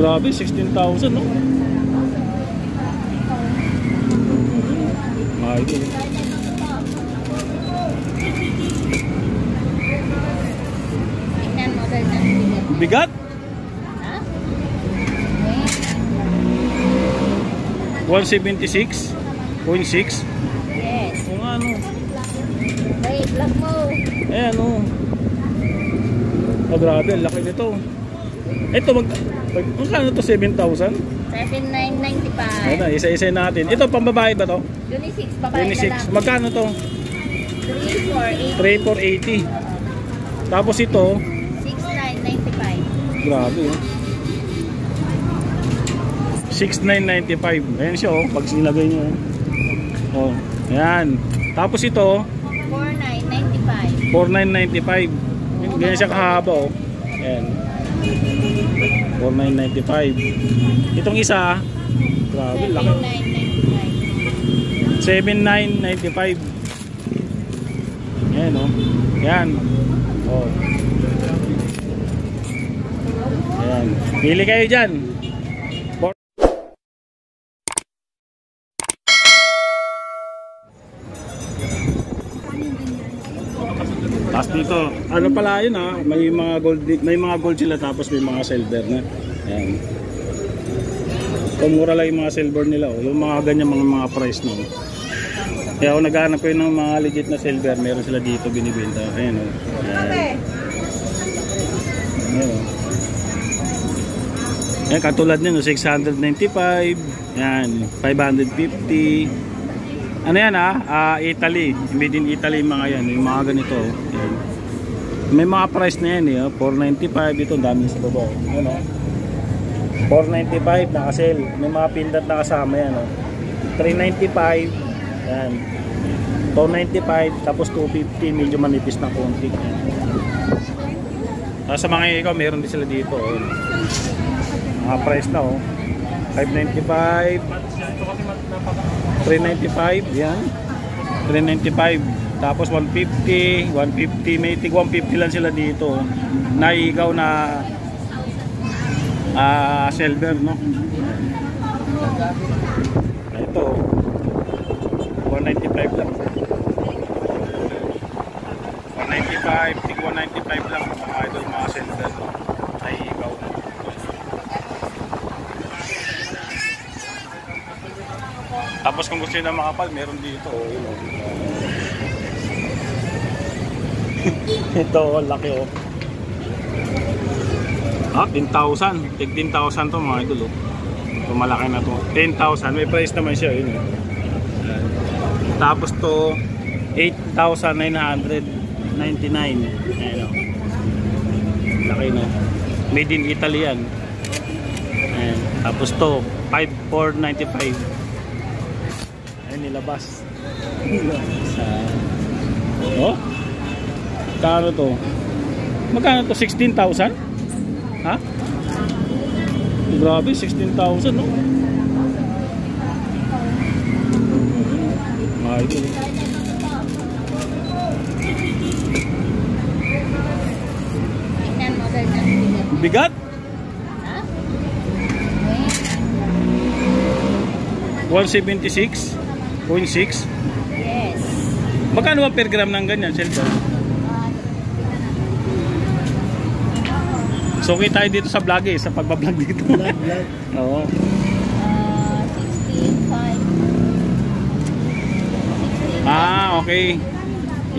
Grabe, 16,000 no? Ay, ito. Bigat? Ha? 176.6? Yes. Kung ano. Wait, vlog mo. Ayan o. Oh, grabe, ang laki nito. Ito, magkano to? 7,000? 7,995. Ayan na, isa-isa natin. Ito, pambabae ba to? 26, babae 26. Magkano to? 3,480. 3,480. Tapos ito, 6,995. grabe oh. 6,995. Ayan siya oh, pag sinilagay nyo oh. Ayan. Tapos ito 4,995. 4,995. Ganyan siya kahaba oh. Ayan. 4,995. Itong isa, grabe, laki. 7,995. Ayan oh. Ayan. Oh. Ayan. Pili kayo dyan. Tapos dito, ano pala yun ha, may mga gold sila tapos may mga silver na. Ayan. Mura lang yung mga silver nila oh. Yung mga ganyan mga price na oh. Kaya ako naghahanap ko yun ng mga legit na silver, meron sila dito binibenta. Ayan oh. Ayan. Ayan oh. Ayan, katulad nyo, 695. Ayan, 550. Ano yan ha? Italy. Made in Italy mga yan. Yung mga ganito. Ayan. May mga price na yan eh. 495. Ito, dami sa baba. Ayan o. 495 naka-sale. May mga pindot na kasama yan o. 395. Ayan. 295. Tapos 250. Medyo manipis na konti. Sa mga ikaw, meron din sila dito. Ayan. Mga price na o. 595. 395 yan. 395 tapos 150 may tig 150 lang sila dito na ikaw na silver no. Ito 195 lang. 195 tig 195 lang mga idol, mga silver na ikaw na. Tapos kung gusto nyo na makapal, meron dito. Oh, yun, oh. Ito, oh, laki oh. 10,000. Tig 10,000 to mga idol. Oh. Ito malaki na to. 10,000. May price naman siya. Yun, oh. Tapos to, 8,999. Ayan oh. Laki na. Made in Italy yan. Ayan. Tapos to, 5,495. Nilabas. Oh? Magkano to? Magkano to? 16,000? Ha? Grabe, 16,000 no? Ay, ito. Bigat? Ha? 176.6? Yes. Magkano ba per gram ng ganyan, silver? So kita tayo dito sa vlog eh, sa pagbablog dito. Vlog. Oo. 65. Okay.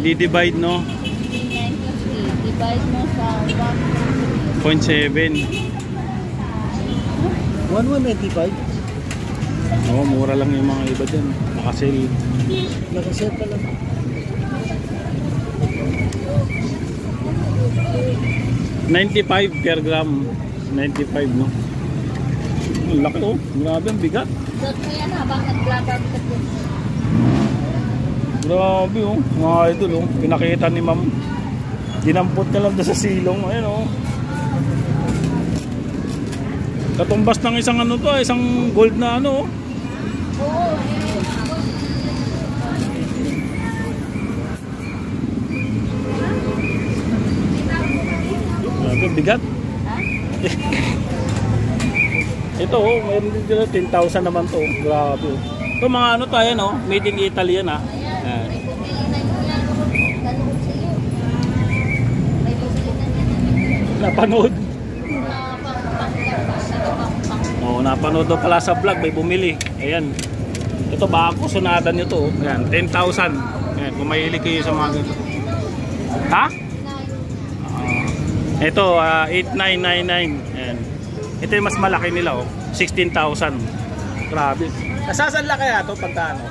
I-divide no. 950. Divide mo sa 0.7. 1,195. Oo, mura lang yung mga iba dyan. Nakasale. Nakasale pa lang. 95 per gram. 95 no. Ang laki oh. Grabe, ang bigat. Dot mo yan habang nag-vlog ka dyan. Grabe oh. Mga idol oh. Pinakita ni ma'am. Dinampot na lang sa silong. Ayan oh. Katumbas ng isang ano to, isang gold na ano oh. Oo. Grabe, bigat. Ha? Ito, oh, meron din dito 10,000 naman to. Grabe. Oh. Ito mga ano to, ayan, oh. Made in Italy yan, ah. Ayan. May bumili na yan. Ganun sa'yo. May bumili na yan. Napanood. Pang-pang-pang. Oh, napanood daw pala sa vlog, may bumili. Ayan. Ito bago sunada nyo to. Ayan, 10,000. Ayan, kung mahilig kayo sa mga ganito. Ha? Ito, 8,999. Ayan. Ito yung mas malaki nila, oh. 16,000. Grabe. Nasasanla kaya ito pagka ano?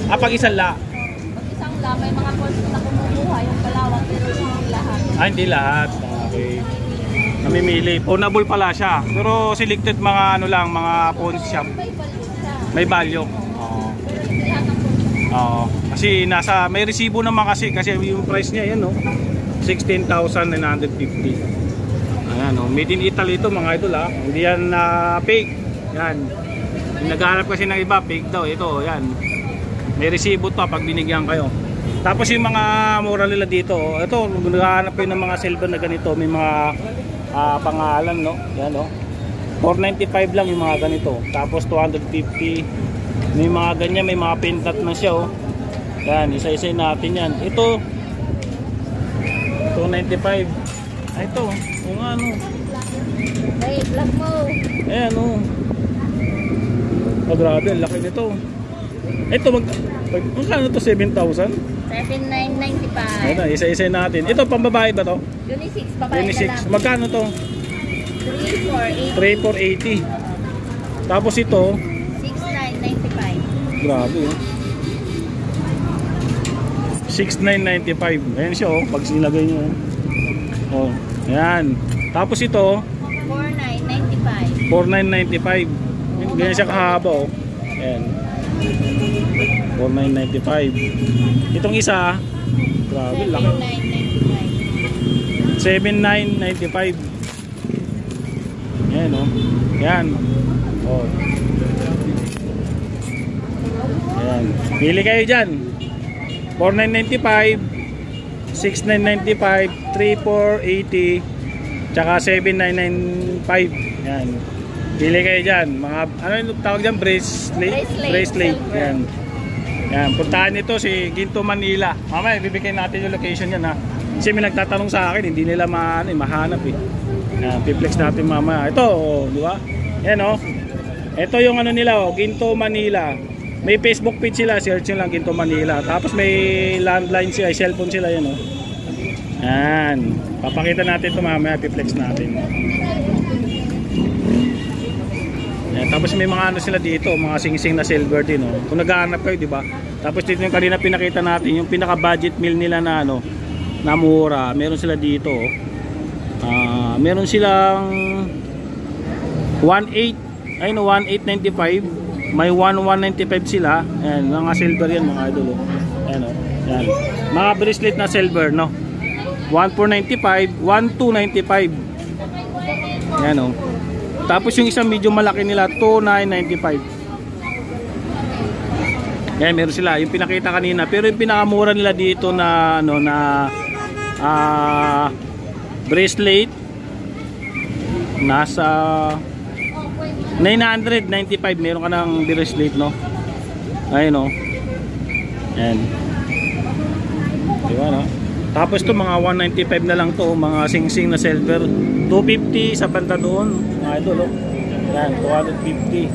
Pag isang la? Pag isang la, may mga portion na kumukuha yung kalawang, pero hindi lahat. Hindi lahat. Okay. Namimili. Pawnable pala siya. Pero selected mga ano lang, mga pawn shop. May value siya. May value. Oo. Pero hindi lahat ng portion. Oo. Kasi may resibo naman kasi yung price niya yan, no. 16,950. Ayan, no. Made in Italy ito mga idol, ha. Hindi yan fake. Yan. Yung naghahanap kasi ng iba, fake daw. Ito, yan. May resibo to pag binigyan kayo. Tapos yung mga mura nila dito, ito, naghahanap kayo ng mga silver na ganito, may mga pangalan, no. Yan, no. 495 lang yung mga ganito. Tapos 250. May mga ganyan, may mga pintat na siya, oh. Yan, isa-isa natin yan. Ito 295. Ay, ito, kung ano. Hey, vlog mo. Ayan, oh. Oh, grabe, ang laki nito. Ito, magkano to? 7,000? 7,995. Ito, isa-isa natin. Ito, pambabae ba to? Unisex, babae ka Unisex. lang. Magkano to? 3,480. 3,480. Tapos ito, 6,995. grabe, oh. 6,995. Ayan siya, oh. Pag sinagay nyo, oh. Ayan. Tapos ito, 4,995. 4,995. Ganyan siya kahaba, oh. Ayan. 4,995. Itong isa, grabe, laki. 7,995. 7,995. Ayan, oh. Ayan. Oh. Ayan. Pili kayo dyan. 4,995, 6,995, 3,480, tsaka 7,995. Ayan. Pili kayo dyan. Mga, ano yung tawag dyan? Bracelet? Bracelet. Ayan. Ayan. Puntahan nito si Ginto, Manila. Mamaya, bibigyan natin yung location yan, ha. Kasi may nagtatanong sa akin, hindi nila mahanap, eh. Ayan. Piplex natin mamaya. Ito, oh, di ba? Ayan, oh. Ito yung ano nila, oh. Ginto, Manila. May Facebook page sila, search nyo lang Ginto, Manila. Tapos may landline sila, cellphone sila, yan, oh. Yan. Papakita natin ito mamaya, piplex natin. Yan. Tapos may mga ano sila dito, mga sing-sing na silver din, oh. Kung naghahanap kayo, di ba? Tapos dito yung kanina pinakita natin, yung pinaka-budget meal nila na ano, na mura. Meron sila dito, oh. Meron silang 1,800, ay no, 1,895. May 1,195 sila. Ayan, mga silver yan mga idol, oh. Ayan, oh. Ayan. Mga bracelet na silver, no. 1,495, 1,295. Ayan, oh. Tapos yung isang medyo malaki nila, 2,995. Ayan, meron sila yung pinakita kanina. Pero yung pinakamura nila dito na ano, na bracelet, nasa 995. Meron ka ng bracelet, no. Ayun, no. Ayan. Diba, no. Tapos to mga 195 na lang to, mga sing-sing na silver. 250 sa banda doon, mga idol, oh. Yan, 250.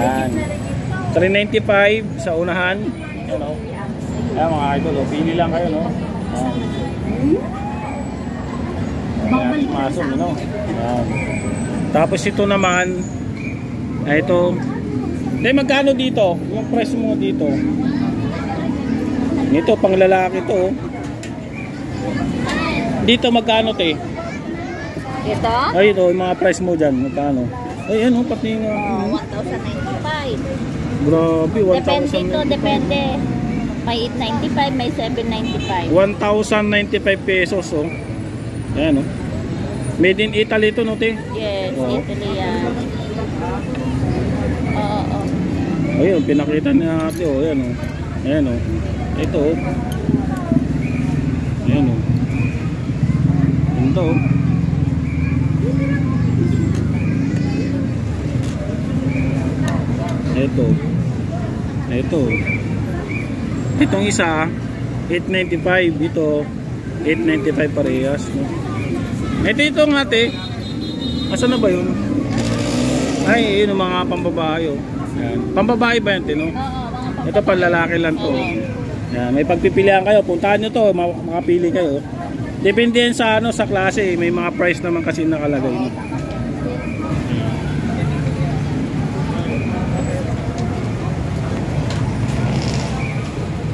Yan. 395 sa unahan. Yan, oh. Yan, mga idol, oh. Pili lang kayo, no. Yan. Yan, maso, no. Yan. Tapos ito naman, ay ito. Hindi, magkano dito? Yung price mo dito. Ito, pang lalaki to. Dito, magkano te? Ito? Ay, ito, yung mga price mo dyan. Magkano? Ay, ano, pati nga. 1,095. Grabe, 1,000. Depende ito, depende. May 895, may 795. 1,095 pesos, oh. Ayan, oh. Made in Italy ito, no, te? Yes, Oo. Italy yan. Oo. Ayun, pinakita niya natin, oh. Ayan, oh. Ayan, oh. Ito, oh. Ayan, oh. Ito, oh. to. Ito. Itong isa, 895. Ito, 895 parehas. No? Ito itong ate. Asan na ba yun? Ay, yun yung mga pambabae. Oh. Yan. Pambabae ba yan, Tino? Oo, mga Ito panlalaki lang to. Yan, may pagpipilian kayo. Puntahan nyo to, makapili kayo. Depende yan sa ano, sa klase. May mga price naman kasi nakalagay. No?